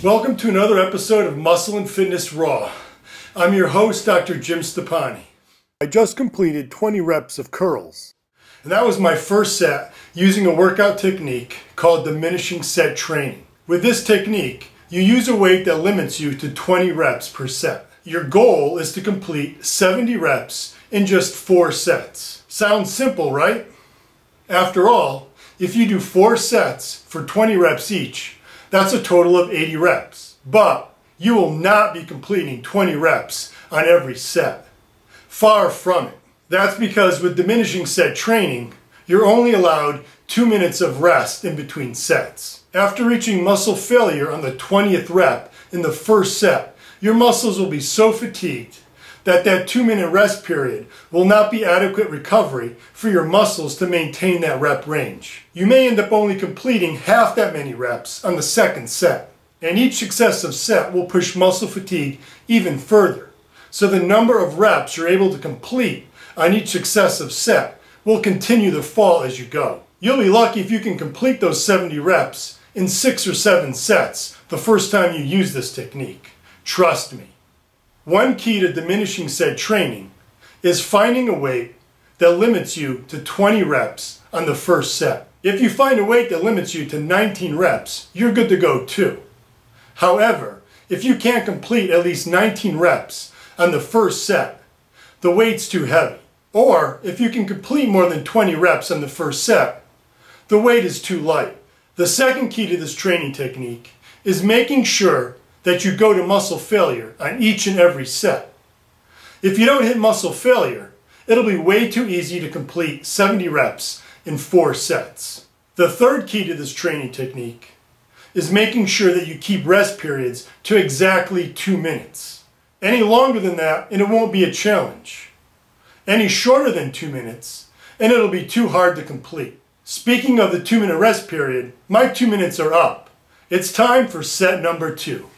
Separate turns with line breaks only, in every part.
Welcome to another episode of Muscle and Fitness Raw. I'm your host, Dr. Jim Stoppani. I just completed 20 reps of curls, and that was my first set using a workout technique called Diminishing Set Train. With this technique, you use a weight that limits you to 20 reps per set. Your goal is to complete 70 reps in just 4 sets. Sounds simple, right? After all, if you do 4 sets for 20 reps each, that's a total of 80 reps. But you will not be completing 20 reps on every set. Far from it. That's because with diminishing set training, you're only allowed 2 minutes of rest in between sets. After reaching muscle failure on the 20th rep in the first set, your muscles will be so fatigued that 2-minute rest period will not be adequate recovery for your muscles to maintain that rep range. You may end up only completing half that many reps on the second set, and each successive set will push muscle fatigue even further. So the number of reps you're able to complete on each successive set will continue to fall as you go. You'll be lucky if you can complete those 70 reps in 6 or 7 sets the first time you use this technique. Trust me. One key to diminishing set training is finding a weight that limits you to 20 reps on the first set. If you find a weight that limits you to 19 reps, you're good to go too. However, if you can't complete at least 19 reps on the first set, the weight's too heavy. Or if you can complete more than 20 reps on the first set, the weight is too light. The second key to this training technique is making sure that you go to muscle failure on each and every set. If you don't hit muscle failure, it'll be way too easy to complete 70 reps in 4 sets. The third key to this training technique is making sure that you keep rest periods to exactly 2 minutes. Any longer than that, and it won't be a challenge. Any shorter than 2 minutes, and it'll be too hard to complete. Speaking of the 2-minute rest period, my 2 minutes are up. It's time for set number 2.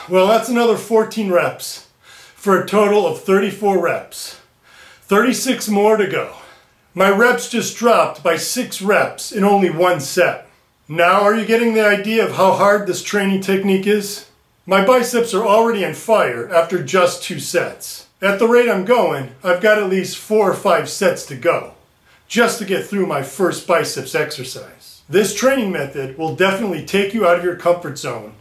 Well, that's another 14 reps for a total of 34 reps. 36 more to go. My reps just dropped by 6 reps in only 1 set. Now, are you getting the idea of how hard this training technique is? My biceps are already on fire after just 2 sets. At the rate I'm going, I've got at least 4 or 5 sets to go, just to get through my first biceps exercise. This training method will definitely take you out of your comfort zone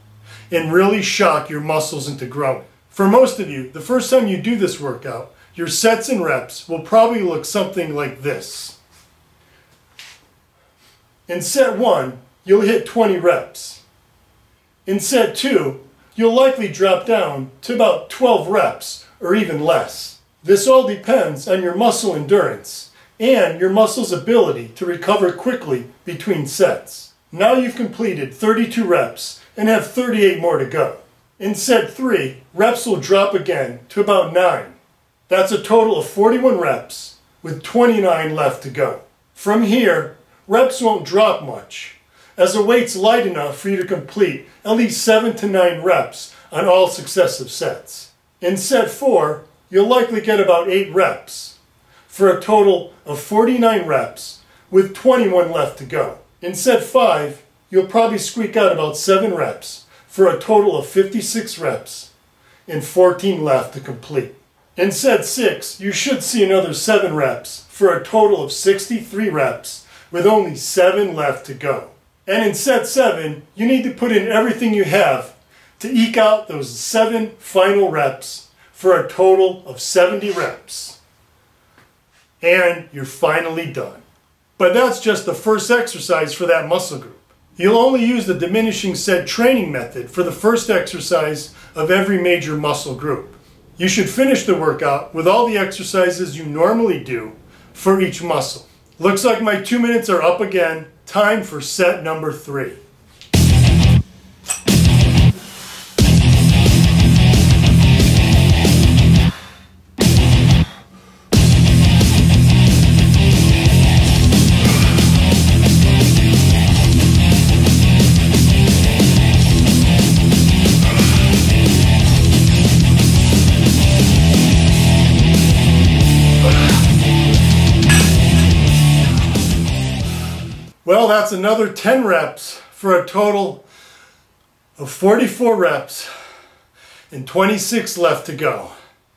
and really shock your muscles into growing. For most of you, the first time you do this workout, your sets and reps will probably look something like this. In set 1, you'll hit 20 reps. In set 2, you'll likely drop down to about 12 reps or even less. This all depends on your muscle endurance and your muscle's ability to recover quickly between sets. Now you've completed 32 reps and have 38 more to go. In set 3, reps will drop again to about 9. That's a total of 41 reps with 29 left to go. From here, reps won't drop much, as the weight's light enough for you to complete at least 7 to 9 reps on all successive sets. In set 4, you'll likely get about 8 reps, for a total of 49 reps with 21 left to go. In set 5, you'll probably squeak out about 7 reps for a total of 56 reps and 14 left to complete. In set 6, you should see another 7 reps for a total of 63 reps with only 7 left to go. And in set 7, you need to put in everything you have to eke out those 7 final reps for a total of 70 reps. And you're finally done. But that's just the first exercise for that muscle group. You'll only use the diminishing set training method for the first exercise of every major muscle group. You should finish the workout with all the exercises you normally do for each muscle. Looks like my 2 minutes are up again. Time for set number 3. Well, that's another 10 reps for a total of 44 reps and 26 left to go.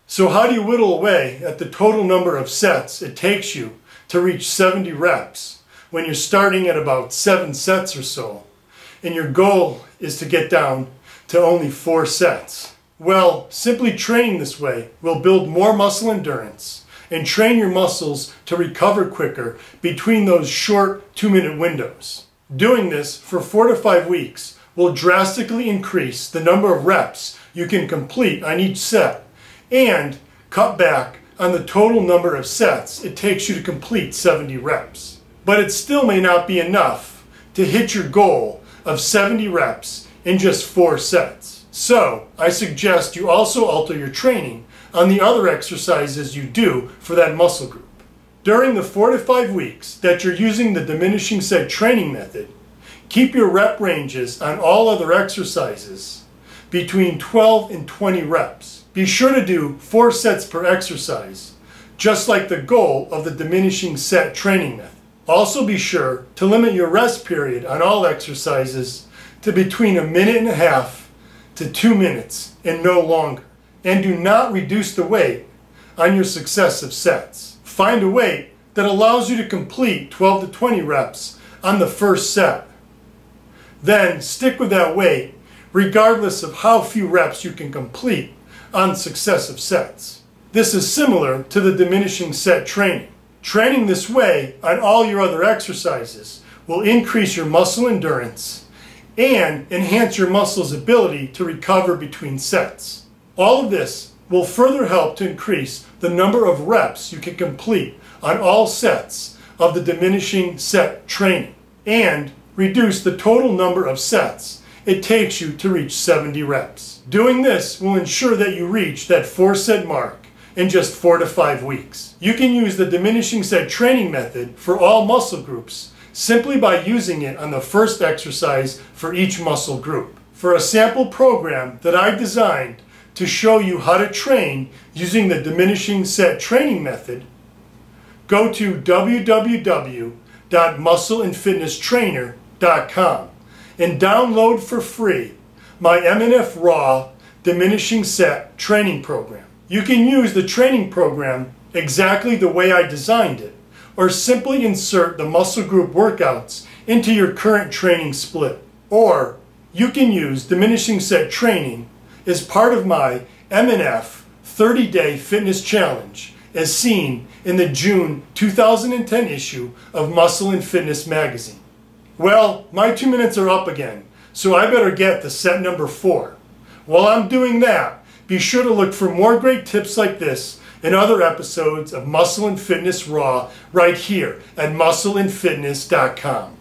So how do you whittle away at the total number of sets it takes you to reach 70 reps when you're starting at about 7 sets or so, and your goal is to get down to only 4 sets? Well, simply training this way will build more muscle endurance and train your muscles to recover quicker between those short 2-minute windows. Doing this for 4 to 5 weeks will drastically increase the number of reps you can complete on each set and cut back on the total number of sets it takes you to complete 70 reps. But it still may not be enough to hit your goal of 70 reps in just 4 sets. So I suggest you also alter your training on the other exercises you do for that muscle group. During the 4 to 5 weeks that you're using the diminishing set training method, keep your rep ranges on all other exercises between 12 and 20 reps. Be sure to do 4 sets per exercise, just like the goal of the diminishing set training method. Also be sure to limit your rest period on all exercises to between 1.5 minutes to 2 minutes and no longer. And do not reduce the weight on your successive sets. Find a weight that allows you to complete 12 to 20 reps on the first set. Then stick with that weight regardless of how few reps you can complete on successive sets. This is similar to the diminishing set training. Training this way on all your other exercises will increase your muscle endurance and enhance your muscle's ability to recover between sets. All of this will further help to increase the number of reps you can complete on all sets of the diminishing set training and reduce the total number of sets it takes you to reach 70 reps. Doing this will ensure that you reach that 4-set mark in just 4 to 5 weeks. You can use the diminishing set training method for all muscle groups simply by using it on the first exercise for each muscle group. For a sample program that I designed to show you how to train using the diminishing set training method, go to www.muscleandfitnesstrainer.com and download for free my MNF Raw Diminishing Set Training Program. You can use the training program exactly the way I designed it, or simply insert the muscle group workouts into your current training split. Or you can use diminishing set training as part of my MNF 30-day fitness challenge as seen in the June 2010 issue of Muscle and Fitness magazine. Well, my 2 minutes are up again, so I better get to set number 4. While I'm doing that, be sure to look for more great tips like this in other episodes of Muscle and Fitness Raw right here at muscleandfitness.com.